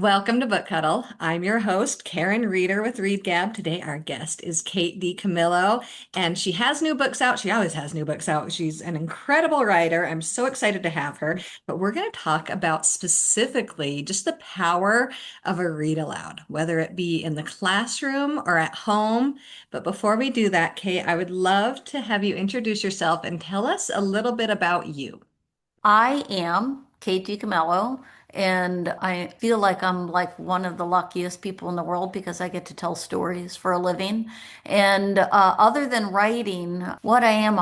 Welcome to Book Huddle. I'm your host, Karen Reader with Readgab. Today, our guest is Kate DiCamillo, and she has new books out. She always has new books out. She's an incredible writer. I'm so excited to have her. But we're going to talk about specifically just the power of a read aloud, whether it be in the classroom or at home. But before we do that, Kate, I would love to have you introduce yourself and tell us a little bit about you. I am Kate DiCamillo, and I feel like I'm like one of the luckiest people in the world because I get to tell stories for a living. And other than writing, what I am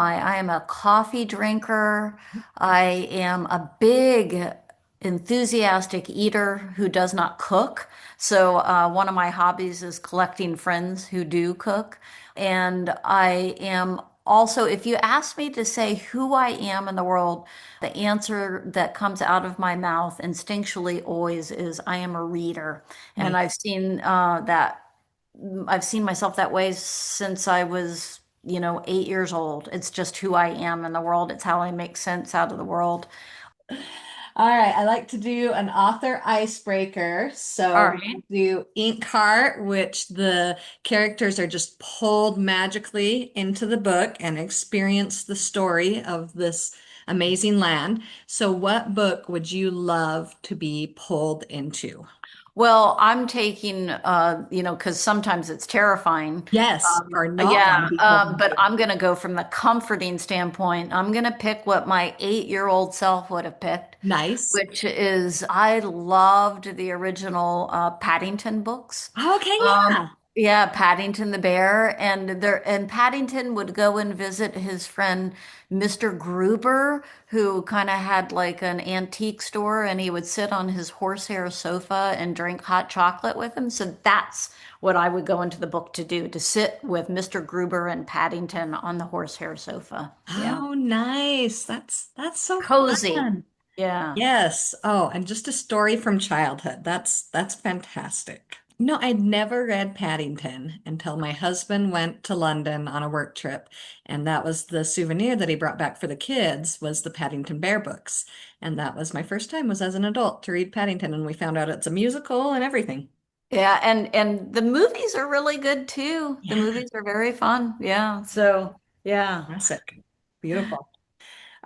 a coffee drinker. I am a big enthusiastic eater who does not cook. So one of my hobbies is collecting friends who do cook. And I am also, if you ask me to say who I am in the world, the answer that comes out of my mouth instinctually always is I am a reader. And Nice. I've seen myself that way since I was, 8 years old. It's just who I am in the world. It's how I make sense out of the world. All right, I like to do an author icebreaker. All So right. we do Ink Heart, which the characters are just pulled magically into the book and experience the story of this amazing land. So what book would you love to be pulled into? Well, I'm taking, because sometimes it's terrifying. Yes, or not want to Yeah, be pulled but into. I'm going to go from the comforting standpoint. I'm going to pick what my 8-year-old self would have picked, Nice. which is I loved the original Paddington books. Okay, yeah. Yeah, Paddington the bear, and Paddington would go and visit his friend Mr. Gruber, who kind of had like an antique store, and he would sit on his horsehair sofa and drink hot chocolate with him. So that's what I would go into the book to do, to sit with Mr. Gruber and Paddington on the horsehair sofa. Yeah. Oh, nice. That's so Cozy. fun. Yeah. Yes. Oh, and just a story from childhood. That's fantastic. I'd never read Paddington until my husband went to London on a work trip, and that was the souvenir that he brought back for the kids was the Paddington Bear books. And that was my first time was as an adult to read Paddington, and we found out it's a musical and everything. Yeah, and the movies are really good too. The Yeah, movies are very fun. Yeah. So, yeah. classic. Beautiful.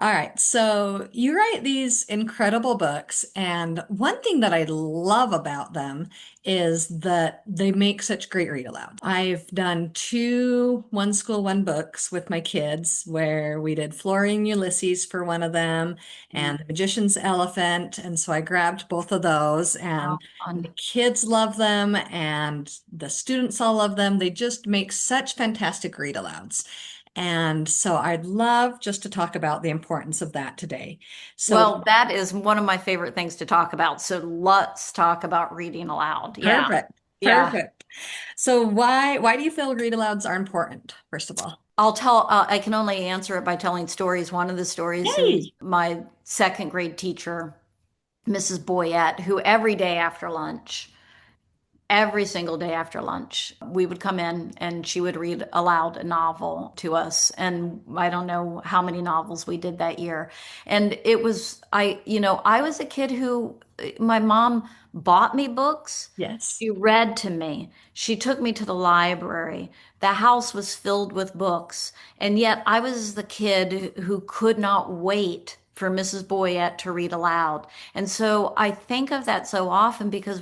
All right, so you write these incredible books, and one thing that I love about them is that they make such great read alouds. I've done two One School, One Books with my kids where we did Flora and Ulysses for one of them and The Magician's Elephant, and so I grabbed both of those, Oh, and the fun. kids love them, and the students all love them. They just make such fantastic read alouds. And so I'd love just to talk about the importance of that today. So Well, that is one of my favorite things to talk about. So let's talk about reading aloud. Yeah. perfect, Yeah. perfect. So why do you feel read alouds are important, first of all? I can only answer it by telling stories. One of the stories is Yay! my second grade teacher, Mrs. Boyette, who every single day after lunch, we would come in and she would read aloud a novel to us. And I don't know how many novels we did that year. And I was a kid who my mom bought me books. Yes. She read to me. She took me to the library. The house was filled with books. And yet I was the kid who could not wait for Mrs. Boyette to read aloud. And so I think of that so often because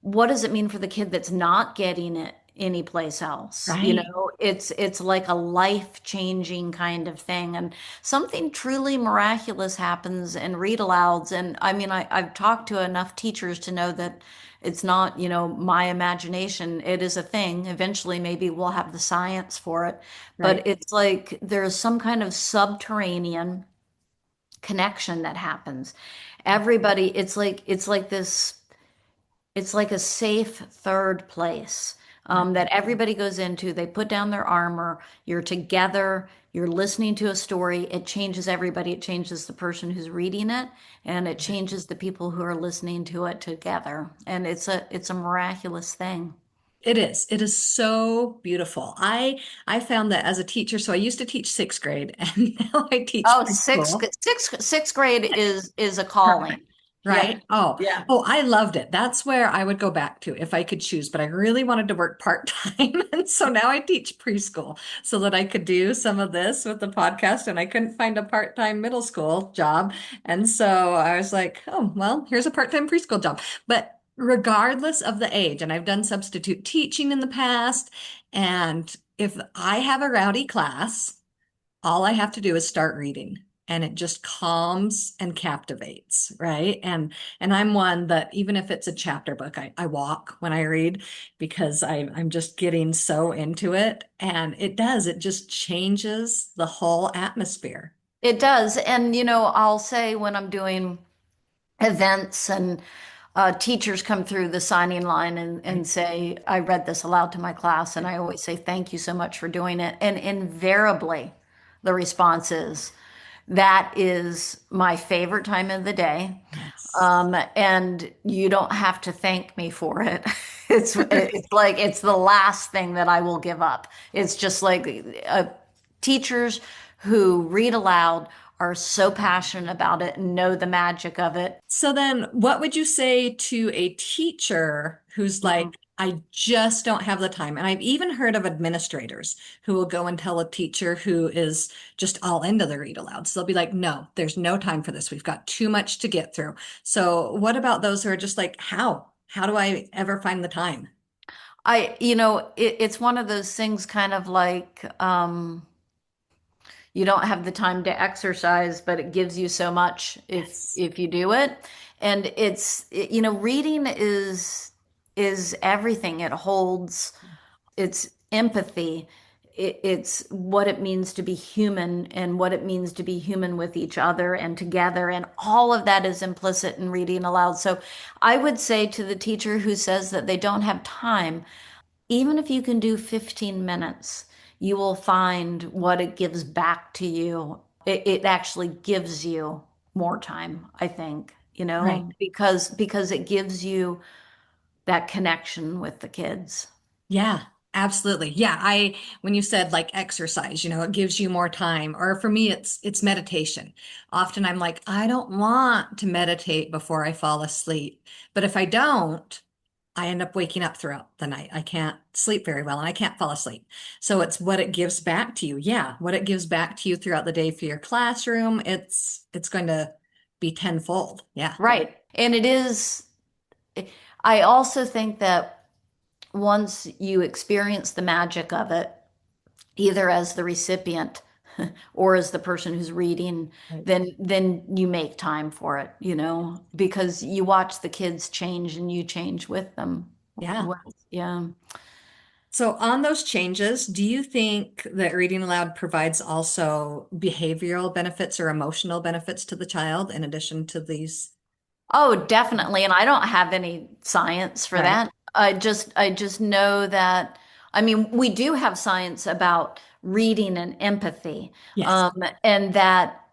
what does it mean for the kid that's not getting it anyplace else? Right. It's like a life-changing kind of thing. And something truly miraculous happens in read alouds. And I mean, I've talked to enough teachers to know that it's not, my imagination. It is a thing. Eventually, maybe we'll have the science for it. But Right. it's like there's some kind of subterranean connection that happens. Everybody, it's like a safe third place that everybody goes into. They put down their armor. You're together. You're listening to a story. It changes everybody. It changes the person who's reading it, and it changes the people who are listening to it together. And it's a miraculous thing. It is. It is so beautiful. I found that as a teacher, so I used to teach sixth grade and now I teach Oh, preschool. sixth grade is a Perfect. calling. Yep. right? Oh, Yeah. oh, I loved it. That's where I would go back to if I could choose, but I really wanted to work part-time. And so now I teach preschool so that I could do some of this with the podcast, and I couldn't find a part-time middle school job. And so I was like, oh, well, here's a part-time preschool job. But regardless of the age, and I've done substitute teaching in the past, and if I have a rowdy class, all I have to do is start reading, and it just calms and captivates, right? And I'm one that even if it's a chapter book, I walk when I read because I'm just getting so into it. And it just changes the whole atmosphere. It does. And, I'll say when I'm doing events and teachers come through the signing line and Right. say, I read this aloud to my class. And I always say, thank you so much for doing it. And invariably, the response is, that is my favorite time of the day. Yes. And you don't have to thank me for it. It's like it's the last thing that I will give up. It's just like teachers who read aloud are so passionate about it and know the magic of it. So then, what would you say to a teacher who's like, Mhm. I just don't have the time? And I've even heard of administrators who will go and tell a teacher who is just all into the read aloud. So they'll be like, no, there's no time for this. We've got too much to get through. So what about those who are just like, how? How do I ever find the time? It's one of those things kind of like, you don't have the time to exercise, but it gives you so much Yes. if you do it. And reading is everything. It holds it's empathy. It's what it means to be human and what it means to be human with each other and together. And all of that is implicit in reading aloud. So I would say to the teacher who says that they don't have time, even if you can do 15 minutes, you will find what it gives back to you. It actually gives you more time, I think, Right. because it gives you that connection with the kids. Yeah, absolutely. Yeah, when you said like exercise, it gives you more time. Or for me, it's meditation. Often I'm like, I don't want to meditate before I fall asleep. But if I don't, I end up waking up throughout the night. I can't sleep very well and I can't fall asleep. So it's what it gives back to you. Yeah, what it gives back to you throughout the day for your classroom, it's going to be tenfold. Yeah. Right. And I also think that once you experience the magic of it, either as the recipient or as the person who's reading, Right. then you make time for it, because you watch the kids change and you change with them. Yeah. Well, yeah. So, on those changes, do you think that reading aloud provides also behavioral benefits or emotional benefits to the child in addition to these? Oh, definitely. And I don't have any science for Right. that. I just know that, I mean, we do have science about reading and empathy. Yes.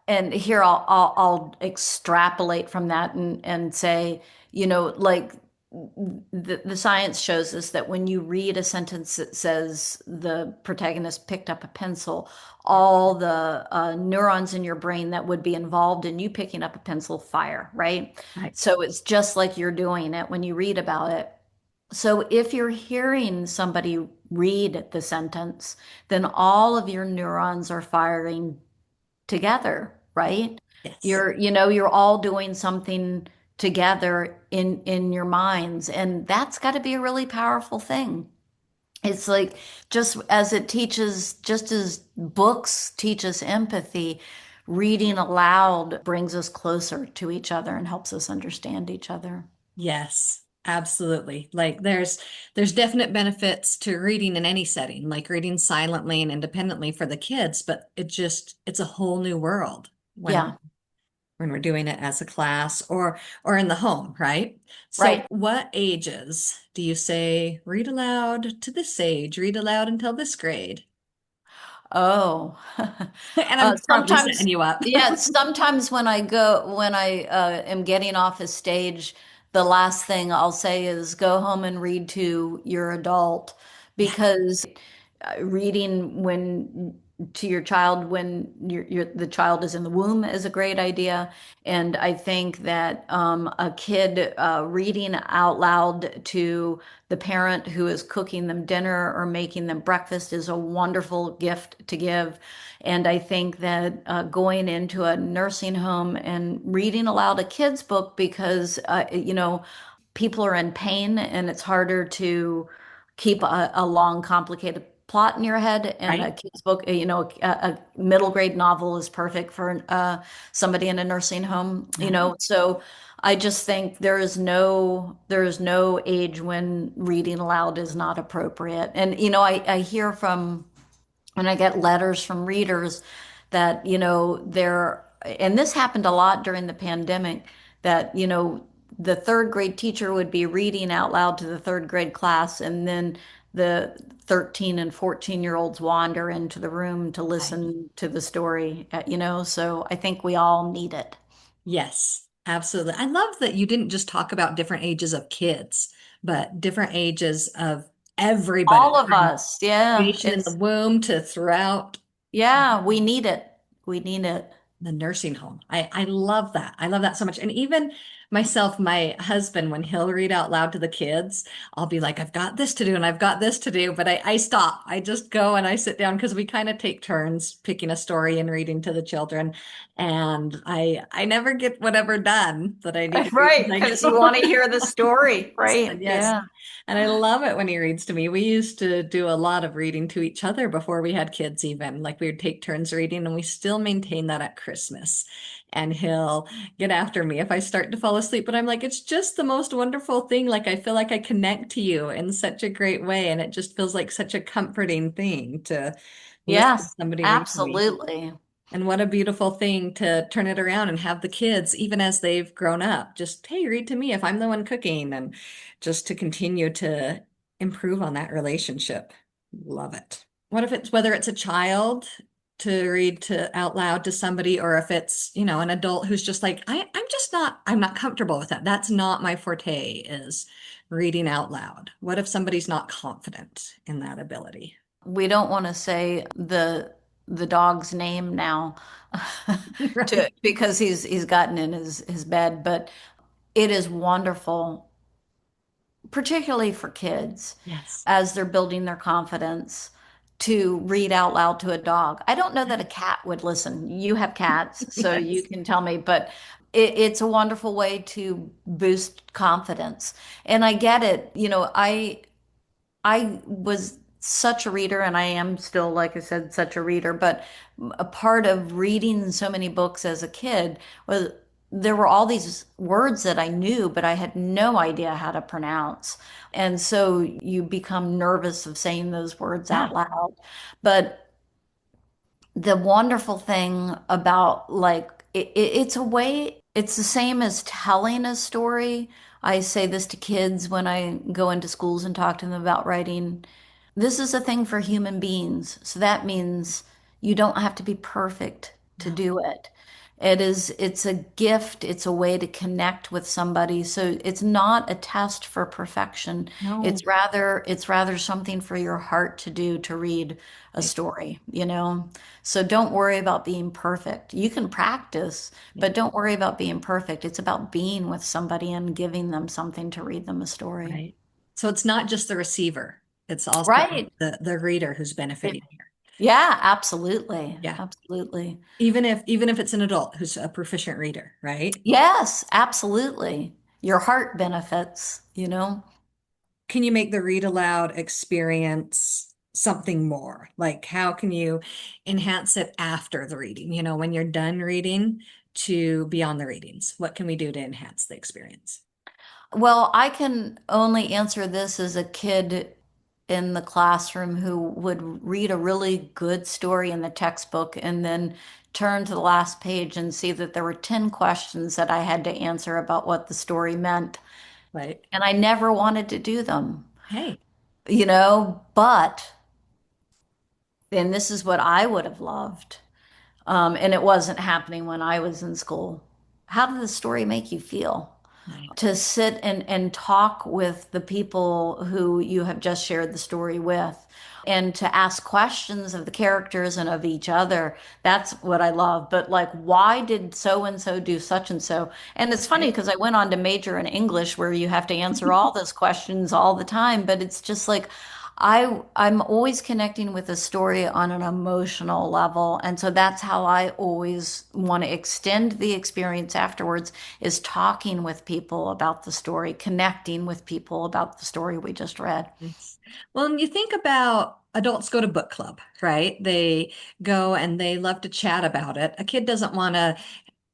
And here I'll extrapolate from that and say, like the science shows us that when you read a sentence that says the protagonist picked up a pencil, all the neurons in your brain that would be involved in you picking up a pencil fire, right? Right. So it's just like you're doing it when you read about it. So if you're hearing somebody read the sentence, then all of your neurons are firing together, right? Yes. You're all doing something together in your minds, and that's got to be a really powerful thing. It's like just as books teach us empathy, reading aloud brings us closer to each other and helps us understand each other. Yes. Absolutely. Like there's definite benefits to reading in any setting, like reading silently and independently for the kids, but it's a whole new world Yeah, when we're doing it as a class or in the home, right? So right. what ages do you say read aloud to this age, read aloud until this grade? Oh, And I'm probably setting sometimes, you up. yeah, sometimes when I am getting off a stage, the last thing I'll say is go home and read to your adult Yeah. because reading when to your child when the child is in the womb is a great idea. And I think that a kid reading out loud to the parent who is cooking them dinner or making them breakfast is a wonderful gift to give. And I think that going into a nursing home and reading aloud a kid's book because, people are in pain and it's harder to keep a long, complicated plot in your head. And a Right? kid's book, a middle grade novel is perfect for somebody in a nursing home, Yeah. So I just think there is no age when reading aloud is not appropriate. And, I hear from when I get letters from readers that, and this happened a lot during the pandemic, that, the third grade teacher would be reading out loud to the third grade class, and then the 13 and 14-year-olds wander into the room to Right. listen to the story, so I think we all need it. Yes, absolutely. I love that you didn't just talk about different ages of kids, but different ages of All everybody, of from us, yeah, creation in the womb to throughout yeah, we need it. We need it. the nursing home. I love that. I love that so much. And even myself, my husband, when he'll read out loud to the kids, I'll be like, I've got this to do and I've got this to do. But I stop. I just go and I sit down because we kind of take turns picking a story and reading to the children. And I never get whatever done that I need to do Right, as I because you want to go. hear the story, right? Yes. Yeah. And I love it when he reads to me. We used to do a lot of reading to each other before we had kids, even. Like we would take turns reading, and we still maintain that at Christmas. And he'll get after me if I start to fall asleep. But I'm like, it's just the most wonderful thing. Like I feel like I connect to you in such a great way. And it just feels like such a comforting thing to listen to Yes, somebody read to me. absolutely. And what a beautiful thing to turn it around and have the kids, even as they've grown up, just, hey, read to me if I'm the one cooking, and just to continue to improve on that relationship. Love it. What if it's whether it's a child to read to out loud to somebody, or if it's, an adult who's just like, I'm not comfortable with that. That's not my forte, is reading out loud. What if somebody's not confident in that ability? We don't want to say the dog's name now to Right. because he's gotten in his bed, but it is wonderful, particularly for kids, Yes. as they're building their confidence to read out loud to a dog. I don't know that a cat would listen. You have cats, so you Yes. can tell me, but it's a wonderful way to boost confidence. And I get it. I was such a reader, and I am still, like I said, such a reader. But a part of reading so many books as a kid was there were all these words that I knew, but I had no idea how to pronounce. And so you become nervous of saying those words Yeah. out loud. But the wonderful thing about it's a way, it's the same as telling a story. I say this to kids when I go into schools and talk to them about writing. This is a thing for human beings. So that means you don't have to be perfect to No. do it. It's a gift, it's a way to connect with somebody. So it's not a test for perfection. No. It's rather something for your heart to do to read a Right. story. So don't worry about being perfect. You can practice, Yeah. but don't worry about being perfect. It's about being with somebody and giving them something to read them a story. Right. So it's not just the receiver, it's also Right. the reader who's It- benefiting here. yeah, absolutely. Yeah. Absolutely. Even if it's an adult who's a proficient reader, right? Yes, absolutely. Your heart benefits. Can you make the read aloud experience something more? Like how can you enhance it after the reading? When you're done reading to beyond the readings, what can we do to enhance the experience? Well, I can only answer this as a kid in the classroom who would read a really good story in the textbook and then turn to the last page and see that there were 10 questions that I had to answer about what the story meant. Right. And I never wanted to do them, Hey, but, and this is what I would have loved, and it wasn't happening when I was in school. How did the story make you feel? Right. to sit and talk with the people who you have just shared the story with and to ask questions of the characters and of each other. That's what I love. But like, why did so and so do such and so? And it's funny Right. because I went on to major in English where you have to answer all those questions all the time, but it's just like I'm always connecting with a story on an emotional level. And so that's how I always want to extend the experience afterwards is talking with people about the story, connecting with people about the story we just read. Nice. Well, and you think about adults go to book club, right? They go and they love to chat about it. A kid doesn't want to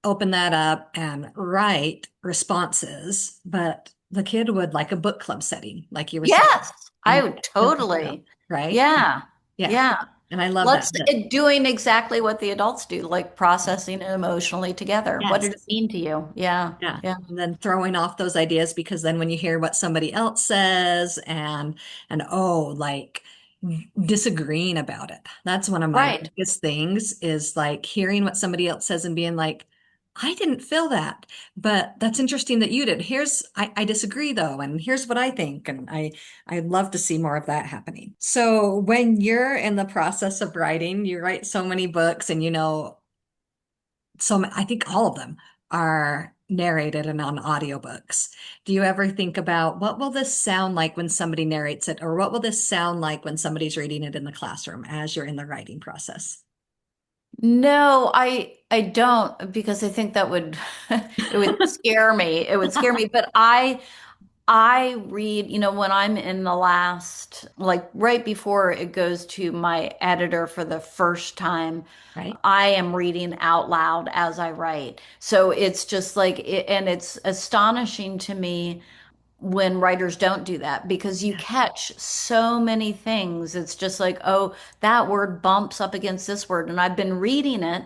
open that up and write responses, but the kid would like a book club setting, like you were saying, Yes, I and would build it out, totally. right? Yeah. Yeah. Yeah. And I love that. Let's doing exactly what the adults do, like processing it emotionally together. What did it Yes. mean to you? Yeah. Yeah. Yeah. And then throwing off those ideas because then when you hear what somebody else says and oh, like disagreeing about it. That's one of my Right. biggest things is like hearing what somebody else says and being like, I didn't feel that, but that's interesting that you did. I disagree though, and here's what I think. And I'd love to see more of that happening. So when you're in the process of writing, you write so many books and I think all of them are narrated and on audiobooks. Do you ever think about what will this sound like when somebody narrates it, or what will this sound like when somebody's reading it in the classroom as you're in the writing process? No, I don't because I think that would it would scare me. It would scare me. But I read, when I'm in the last, like right before it goes to my editor for the first time, Right? I am reading out loud as I write. So it's just like, and it's astonishing to me when writers don't do that because you Yeah. catch so many things. It's just like, oh, that word bumps up against this word. And I've been reading it,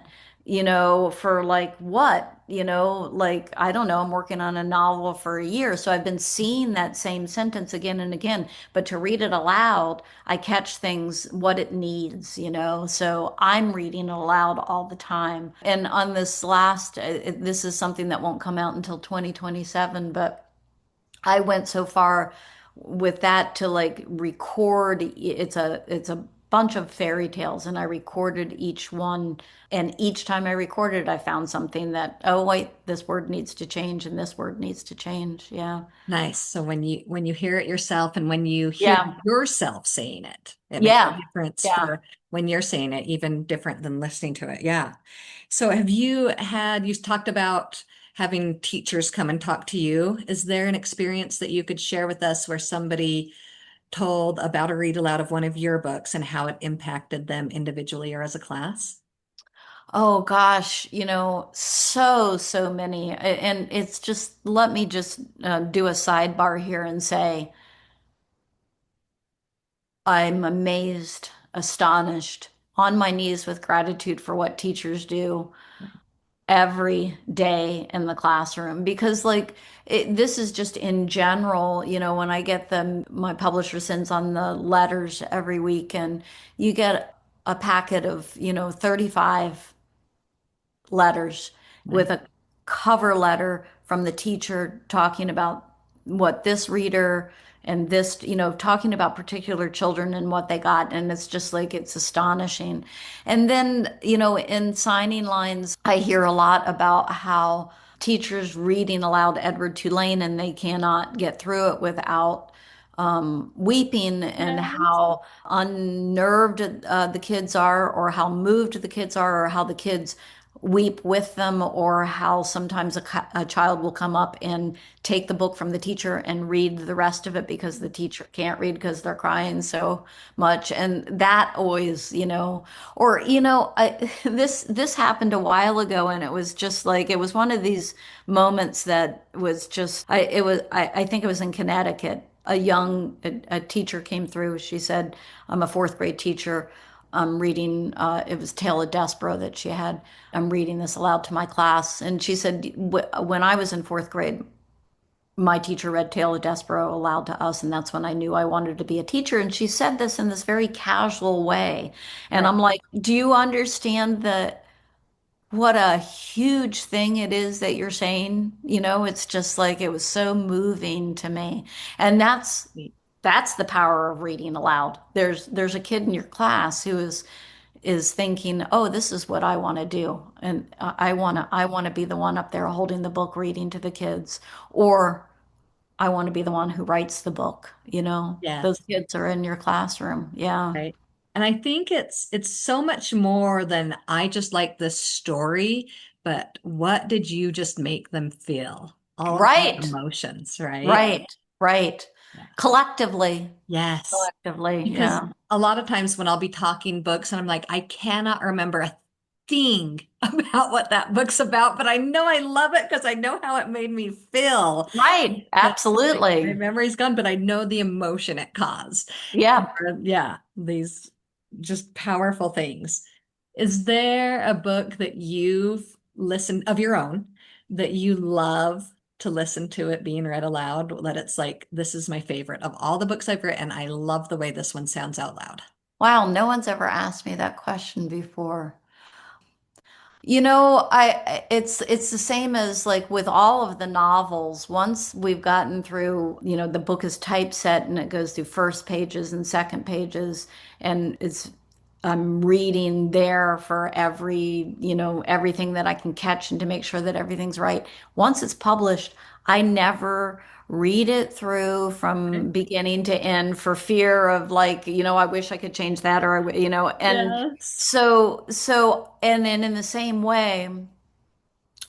for like what? Like, I don't know, I'm working on a novel for a year. So I've been seeing that same sentence again and again. But to read it aloud, I catch things, what it needs. So I'm reading it aloud all the time. And on this last, this is something that won't come out until 2027, but I went so far with that to like record it's a bunch of fairy tales and I recorded each one and each time I recorded I found something that oh wait this word needs to change and this word needs to change. Yeah. Nice. So when you hear it yourself and when you hear Yeah. yourself saying it, it makes a Yeah. difference Yeah. for when you're saying it, even different than listening to it. Yeah. So you talked about having teachers come and talk to you. Is there an experience that you could share with us where somebody told about a read aloud of one of your books and how it impacted them individually or as a class? Oh gosh, so many. And it's just, let me just do a sidebar here and say, I'm amazed, astonished, on my knees with gratitude for what teachers do every day in the classroom because this is just in general, when I get them, my publisher sends on the letters every week and you get a packet of 35 letters with Nice. a cover letter from the teacher talking about what this reader and this, talking about particular children and what they got. And it's just like, it's astonishing. And then, in signing lines, I hear a lot about how teachers reading aloud Edward Tulane and they cannot get through it without weeping and Yes. how unnerved the kids are, or how moved the kids are, or how the kids weep with them, or how sometimes a child will come up and take the book from the teacher and read the rest of it because the teacher can't read because they're crying so much. And that always, or this happened a while ago, and it was just like it was one of these moments that was just I think it was in Connecticut. A teacher came through. She said, I'm a fourth grade teacher. I'm reading, it was Tale of Despero that she had. I'm reading this aloud to my class. And she said, when I was in fourth grade, my teacher read Tale of Despero aloud to us. And that's when I knew I wanted to be a teacher. And she said this in this very casual way. And Right. I'm like, do you understand the what a huge thing it is that you're saying. It's just like it was so moving to me. And that's the power of reading aloud. There's a kid in your class who is thinking, "Oh, this is what I want to do." And I want to be the one up there holding the book reading to the kids, or I want to be the one who writes the book. Those Yes. kids are in your classroom. Yeah. Right. And I think it's so much more than I just like this story, but what did you just make them feel? All of the Right. emotions, right? Right. Right. Yeah. Collectively. Yes. Collectively. Because Yeah. a lot of times when I'll be talking books and I'm like, I cannot remember a thing about what that book's about, but I know I love it because I know how it made me feel. Right. But like my Absolutely. memory's gone, but I know the emotion it caused. Yeah. Yeah, these just powerful things. Is there a book that you've listened of your own that you love to listen to it being read aloud? That it's like, this is my favorite of all the books I've written. I love the way this one sounds out loud. Wow. No one's ever asked me that question before. It's the same as like with all of the novels. Once we've gotten through, the book is typeset and it goes through first pages and second pages, and I'm reading there for everything that I can catch and to make sure that everything's right. Once it's published, I never read it through Okay. from beginning to end for fear of like, I wish I could change that or and Yes. and then in the same way,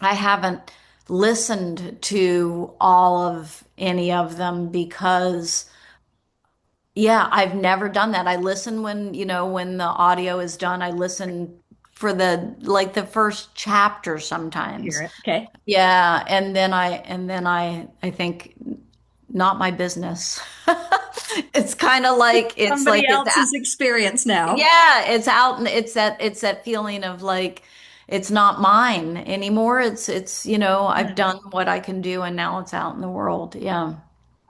I haven't listened to all of any of them because, yeah, I've never done that. I listen when the audio is done. I listen for the first chapter Hear sometimes. it. Okay. Yeah, and then I think not my business. It's kind of like Somebody else's experience now. yeah, it's out and it's that feeling of like it's not mine anymore. I've Yes. done what I can do and now it's out in the world. Yeah.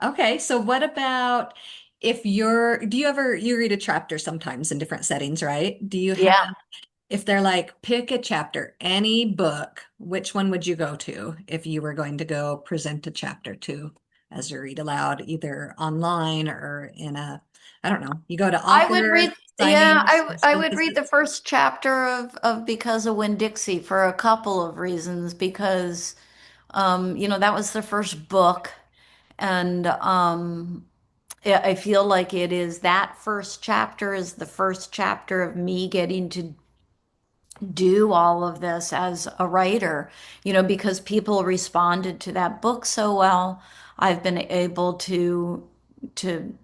Okay, so what about do you ever, you read a chapter sometimes in different settings, right? Do you have, Yeah. if they're like, pick a chapter, any book, which one would you go to if you were going to go present a chapter to as you read aloud, either online or I don't know, you go to I would author read yeah, signings, I would read the visits? first chapter of Because of Winn-Dixie for a couple of reasons because that was the first book and yeah, I feel like it is that first chapter is the first chapter of me getting to do all of this as a writer, because people responded to that book so well. I've been able to to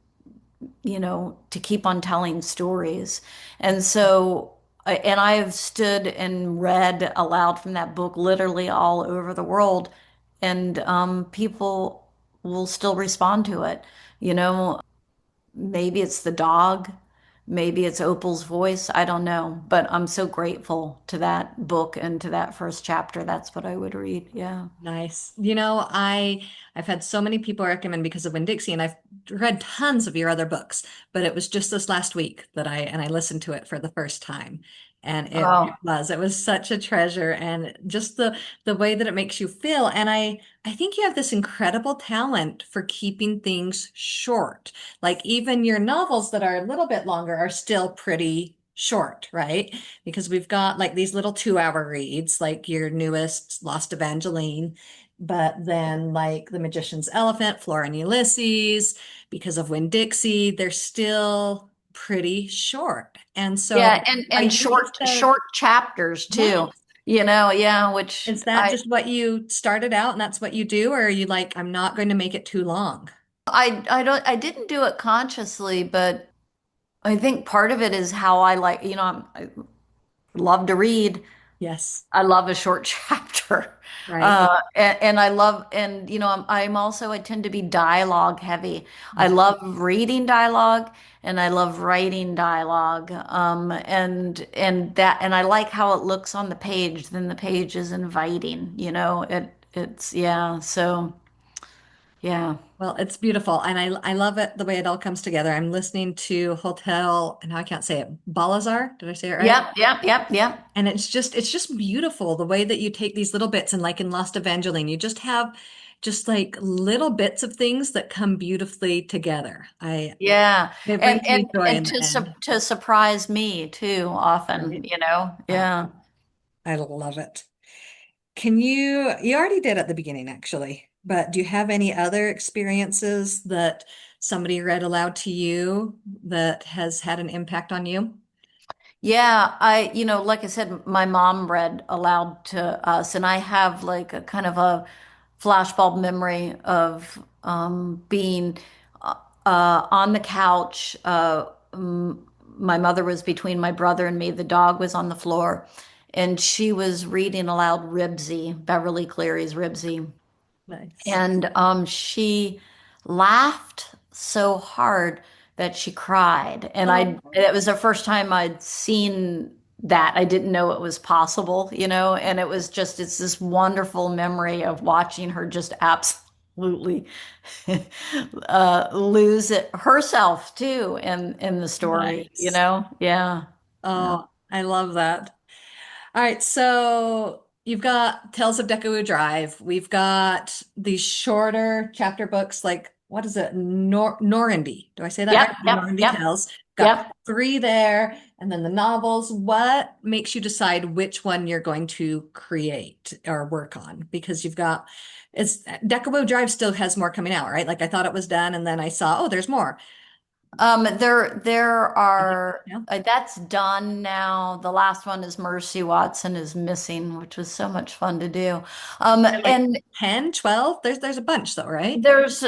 keep on telling stories. And so, and I have stood and read aloud from that book literally all over the world, and people will still respond to it. You know, Maybe it's the dog, maybe it's Opal's voice. I don't know, but I'm so grateful to that book and to that first chapter. That's what I would read. Yeah. Nice. I've had so many people recommend Because of Winn-Dixie, and I've read tons of your other books, but it was just this last week that I listened to it for the first time. And Oh, it was such a treasure, and just the way that it makes you feel. And I think you have this incredible talent for keeping things short. Like even your novels that are a little bit longer are still pretty short, right? Because we've got like these little 2 hour reads, like your newest Lost Evangeline, but then like The Magician's Elephant, Flora and Ulysses, Because of Winn-Dixie, they're still pretty short. And so yeah, and are and you short just a, short chapters too. yes, Yeah, which is that I just what you started out and that's what you do? Or are you like, I'm not going to make it too long? I didn't do it consciously, but I think part of it is how I like, I love to read. Yes, I love a short chapter. right. And I love, and I'm also, I tend to be dialogue heavy. I Yeah. love reading dialogue and I love writing dialogue. And I like how it looks on the page. Then the page is inviting, yeah. So Yeah. Well, it's beautiful, and I love it the way it all comes together. I'm listening to Hotel, and now I can't say it. Balazar, did I say it right? Yep, yep, yep, yep. And it's just beautiful the way that you take these little bits and like in Lost Evangeline, you just have just like little bits of things that come beautifully together. Yeah. It And brings me and joy and in the end, to surprise me too often, right? you know. Uh, Yeah. I love it. You already did at the beginning actually, but do you have any other experiences that somebody read aloud to you that has had an impact on you? Yeah, like I said, my mom read aloud to us, and I have like a kind of a flashbulb memory of being on the couch. My mother was between my brother and me. The dog was on the floor, and she was reading aloud Ribsy, Beverly Cleary's Ribsy. Nice. And she laughed so hard that she cried. And Oh, it was the first time I'd seen that. I didn't know it was possible, and it's this wonderful memory of watching her just absolutely lose it herself too in the story, you nice. know? Yeah. Yeah. Oh, I love that. All right, so you've got Tales of Deckawoo Drive. We've got these shorter chapter books, like what is it? Normandy. Do I say that Yep, right? yep, Normandy yep, Tales. Got yep. three there, and then the novels. What makes you decide which one you're going to create or work on? Because you've got it's Deckawoo Drive still has more coming out, right? Like I thought it was done, and then I saw, oh, there's more. There are Yeah. that's done now. The last one is Mercy Watson is missing, which was so much fun to do. Like And 10, 12. There's a bunch though, right? there's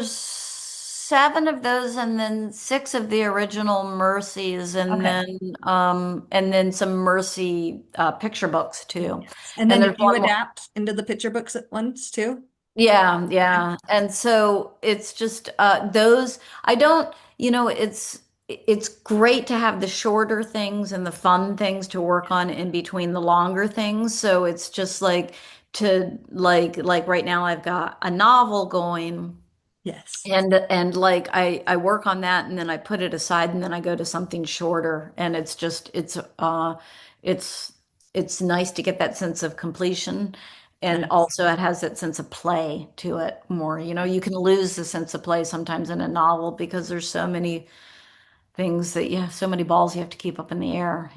seven of those, and then six of the original Mercies, Okay. and then some Mercy picture books too. And And then there's you one more. adapt into the picture books at once too? Yeah, Okay. yeah. And so it's just those I don't, it's great to have the shorter things and the fun things to work on in between the longer things. So it's just like to like right now I've got a novel going Yes. and like I work on that and then I put it aside and then I go to something shorter and it's it's nice to get that sense of completion and Nice. also it has that sense of play to it more. You can lose the sense of play sometimes in a novel because there's so many things that you have so many balls you have to keep up in the air.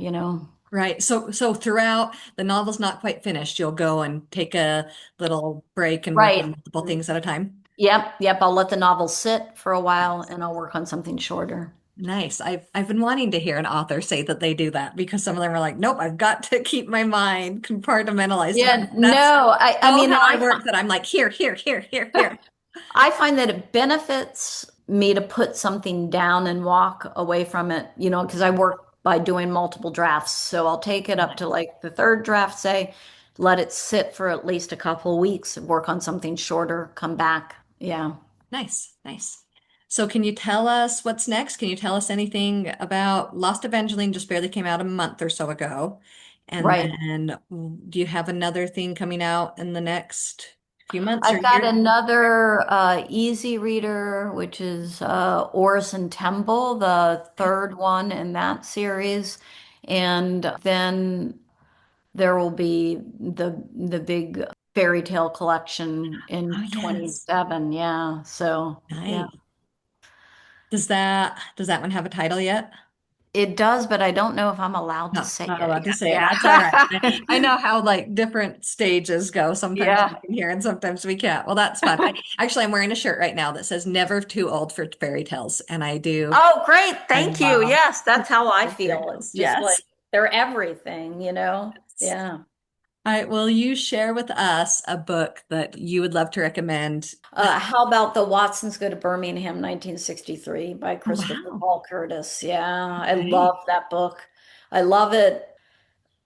Right. So throughout the novel's not quite finished, you'll go and take a little break and work Right. on multiple things at a time. Yep, yep. I'll let the novel sit for a while and I'll work on something shorter. Nice. I've been wanting to hear an author say that they do that because some of them are like, nope, I've got to keep my mind compartmentalized. Yeah, That's no, I so mean, how I work that I'm like, here, here, here, here, here. I find that it benefits me to put something down and walk away from it, because I work by doing multiple drafts. So I'll take it up to Nice. like the third draft, say, let it sit for at least a couple of weeks, work on something shorter, come back. Yeah. Nice, nice. So can you tell us what's next? Can you tell us anything about Lost Evangeline just barely came out a month or so ago? And Right. then do you have another thing coming out in the next few months or I've got year? another easy reader, which is Orison Temple, the Okay. third one in that series. And then there will be the big fairy tale collection Oh in yes. 27. Yeah. So, yeah. Nice. Does that one have a title yet? It does, but I don't know if I'm allowed to No, say not it allowed to yet. say it. That's all right. Yeah. I know how like different stages go. Sometimes we Yeah. can hear and sometimes we can't. Well, that's fun. I'm wearing a shirt right now that says "Never too old for fairy tales," and I do. Oh, great. I Thank you. love Yes, that's how I fairy feel. tales. It's just like Yes. they're everything. Yeah. All right. Will you share with us a book that you would love to recommend? How about The Watsons Go to Birmingham, 1963 by Oh, Christopher wow. Paul Curtis? Yeah, I Okay. love that book. I love it.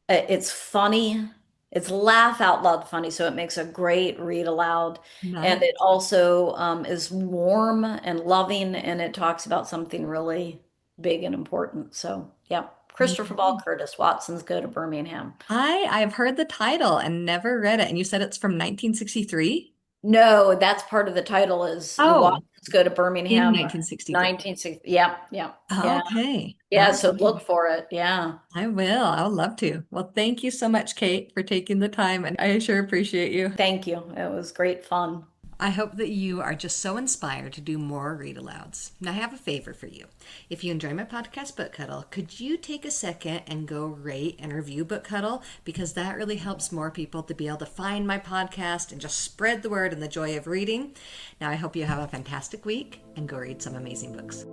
It's funny. It's laugh out loud funny, so it makes a great read aloud. And it Nice. also is warm and loving, and it talks about something really big and important. So, yeah, Christopher Ball Nice. Curtis, Watsons Go to Birmingham. I've heard the title and never read it. And you said it's from 1963? No, that's part of the title is the Oh, Watsons go to in Birmingham, 1962. 1960. Yeah, yeah, yeah. Okay. Yeah, so Okay. look for it. Yeah. I will. I would love to. Well, thank you so much, Kate, for taking the time, and I sure appreciate you. Thank you. It was great fun. I hope that you are just so inspired to do more read alouds. Now, I have a favor for you. If you enjoy my podcast, Book Huddle, could you take a second and go rate and review Book Huddle? Because that really helps more people to be able to find my podcast and just spread the word and the joy of reading. Now, I hope you have a fantastic week and go read some amazing books.